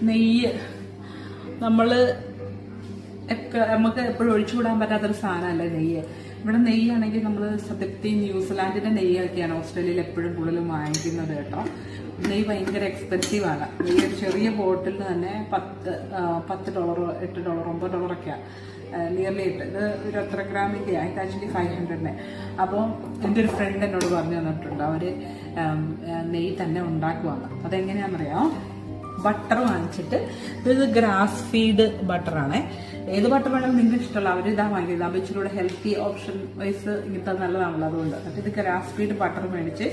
നെയ്യ് നമുക്ക് എപ്പോഴും ഒഴിച്ചുകൂടാൻ പറ്റാത്തൊരു സാധനമല്ലേ നെയ്യ്. ഇവിടെ നെയ്യാണെങ്കിൽ നമ്മൾ സത്യത്തിൽ ന്യൂസിലാൻഡിന്റെ നെയ്യൊക്കെയാണ് ഓസ്ട്രേലിയയിൽ എപ്പോഴും കൂടുതലും വാങ്ങിക്കുന്നത് കേട്ടോ. നെയ്യ് ഭയങ്കര എക്സ്പെൻസീവാണ്. നെയ്യ് ഒരു ചെറിയ ബോട്ടിലിന് തന്നെ $10, $8, $9 നിയർലി ഇട്ട്. ഇത് ഒരു എത്ര ഗ്രാമിൻ്റെ ആയിട്ട് ആക്ച്വലി 500. അപ്പോൾ എൻ്റെ ഒരു ഫ്രണ്ട് എന്നോട് പറഞ്ഞു തന്നിട്ടുണ്ട് അവര് നെയ്യ് തന്നെ ഉണ്ടാക്കുവാണ്. അതെങ്ങനെയാണെന്നറിയാം, ബട്ടർ വാങ്ങിച്ചിട്ട്, ഇത് ഗ്രാസ് ഫീഡ് ബട്ടറാണ്. ഏത് ബട്ടർ വേണമെങ്കിലും നിങ്ങൾക്ക് ഇഷ്ടമുള്ള അവർ ഇതാ വാങ്ങിയത്. അപ്പോൾ ഇച്ചിരി ഹെൽത്തി ഓപ്ഷൻ വൈസ് ഇങ്ങനത്തെ നല്ലതാണല്ലോ, അതുകൊണ്ട്. എന്നിട്ട് ഇത് ഗ്രാസ് ഫീഡ് ബട്ടർ മേടിച്ച്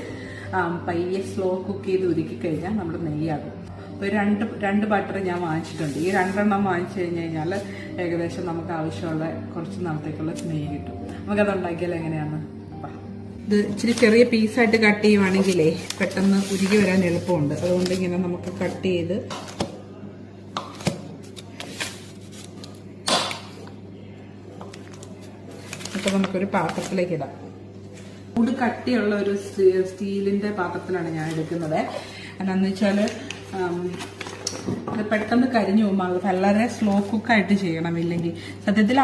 പയ്യെ സ്ലോ കുക്ക് ചെയ്ത് ഉരുക്കി കഴിഞ്ഞാൽ നമ്മുടെ നെയ്യാകും. ഒരു രണ്ട് ബട്ടർ ഞാൻ വാങ്ങിച്ചിട്ടുണ്ട്. ഈ 2 വാങ്ങിച്ചു കഴിഞ്ഞാൽ ഏകദേശം നമുക്ക് ആവശ്യമുള്ള കുറച്ച് നാളത്തേക്കുള്ള നെയ്യ് കിട്ടും. നമുക്കത് ഉണ്ടാക്കിയാൽ എങ്ങനെയാണ്? ഇത് ഇച്ചിരി ചെറിയ പീസായിട്ട് കട്ട് ചെയ്യുവാണെങ്കിലേ പെട്ടെന്ന് ഉരുകി വരാൻ എളുപ്പമുണ്ട്. അതുകൊണ്ട് ഇങ്ങനെ നമുക്ക് കട്ട് ചെയ്ത് ഇപ്പം നമുക്കൊരു പാത്രത്തിലേക്ക് ഇടാം. കൂട് കട്ടിയുള്ള ഒരു സ്റ്റീലിന്റെ പാത്രത്തിലാണ് ഞാൻ എടുക്കുന്നത്. എന്നാന്ന് വെച്ചാൽ ഇത് പെട്ടെന്ന് കരിഞ്ഞു പോകുമ്പോൾ അത് വളരെ സ്ലോ കുക്കായിട്ട് ചെയ്യണം. ഇല്ലെങ്കിൽ സത്യത്തിൽ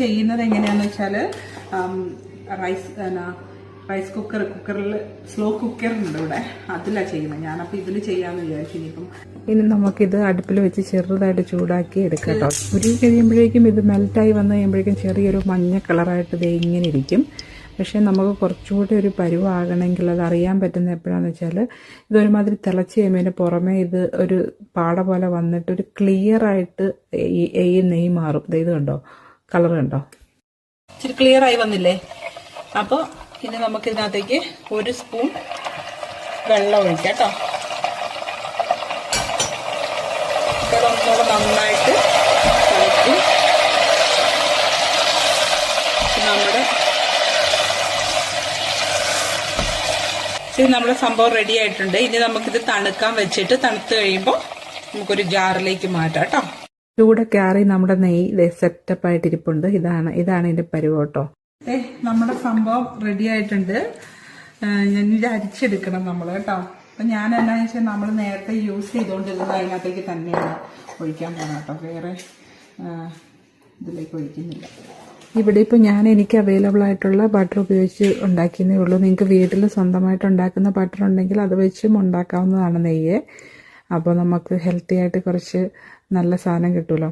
ചെയ്യുന്നത് എങ്ങനെയാണെന്ന് വെച്ചാൽ റൈസ് കുക്കറിൽ സ്ലോ കുക്കറുണ്ട് ഇവിടെ, അതിലാണ് ചെയ്യുന്നത്. ഞാനപ്പോൾ ഇതിൽ ചെയ്യാമെന്ന് വിചാരിച്ചു. ഇനി നമുക്കിത് അടുപ്പിൽ വെച്ച് ചെറുതായിട്ട് ചൂടാക്കി എടുക്കാം കേട്ടോ. ഉരുകി കഴിയുമ്പോഴേക്കും ഇത് മെൽറ്റായി വന്നു കഴിയുമ്പോഴേക്കും ചെറിയൊരു മഞ്ഞ കളറായിട്ട് ഇത് ഇങ്ങനെ ഇരിക്കും. പക്ഷേ നമുക്ക് കുറച്ചുകൂടി ഒരു പരുവാകണമെങ്കിൽ അത് അറിയാൻ പറ്റുന്ന എപ്പോഴാണെന്ന് വെച്ചാൽ ഇതൊരുമാതിരി തിളച്ച് കഴിയുമ്പോൾ പുറമേ ഇത് ഒരു പാട പോലെ വന്നിട്ട് ഒരു ക്ലിയർ ആയിട്ട് ഈ നെയ്യ് മാറും. ഇത് കണ്ടോ, കളർ കണ്ടോ, ഇച്ചിരി ക്ലിയർ ആയി വന്നില്ലേ? അപ്പോൾ ഇനി നമുക്കിതിനകത്തേക്ക് 1 സ്പൂൺ വെള്ളം ഒഴിക്കാം കേട്ടോ. ഒന്നുകൂടെ നന്നായിട്ട് ഇളക്കി നമ്മുടെ സംഭവം റെഡി ആയിട്ടുണ്ട്. ഇനി നമുക്കിത് തണുക്കാൻ വെച്ചിട്ട് തണുത്ത് കഴിയുമ്പോൾ നമുക്കൊരു ജാറിലേക്ക് മാറ്റാം കേട്ടോ. ചൂടെ കയറി നമ്മുടെ നെയ്യ് സെറ്റപ്പ് ആയിട്ടിരിപ്പുണ്ട്. ഇതാണ് ഇതിന്റെ പരുവം കേട്ടോ. നമ്മുടെ സംഭവം റെഡി ആയിട്ടുണ്ട്. ഇത് അരിച്ചെടുക്കണം നമ്മൾ കേട്ടോ. അപ്പൊ ഞാൻ എന്താണെന്ന് വെച്ചാൽ നമ്മൾ നേരത്തെ യൂസ് ചെയ്തുകൊണ്ടിരുന്നത് അതിനകത്തേക്ക് തന്നെയാണ് ഒഴിക്കാൻ പോകുന്നത് കേട്ടോ. വേറെ ഇതിലേക്ക് ഒഴിക്കുന്നില്ല. ഇവിടെ ഇപ്പോൾ എനിക്ക് അവൈലബിൾ ആയിട്ടുള്ള ബട്ടർ ഉപയോഗിച്ച് ഉണ്ടാക്കിയെന്നേ ഉള്ളൂ. നിങ്ങൾക്ക് വീട്ടിൽ സ്വന്തമായിട്ട് ഉണ്ടാക്കുന്ന ബട്ടർ ഉണ്ടെങ്കിൽ അത് വെച്ചും ഉണ്ടാക്കാവുന്നതാണ് നെയ്യ്. അപ്പോൾ നമുക്ക് ഹെൽത്തി ആയിട്ട് കുറച്ച് നല്ല സാധനം കിട്ടുമല്ലോ.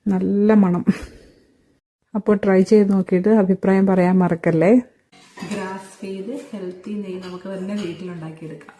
നല്ല മണം. അപ്പോൾ ട്രൈ ചെയ്ത് നോക്കിയിട്ട് അഭിപ്രായം പറയാൻ മറക്കല്ലേ. ഗ്രാസ് ഫീഡ് ഹെൽത്തി നെയ്യ് നമുക്ക് തന്നെ വീട്ടിലുണ്ടാക്കിയെടുക്കാം.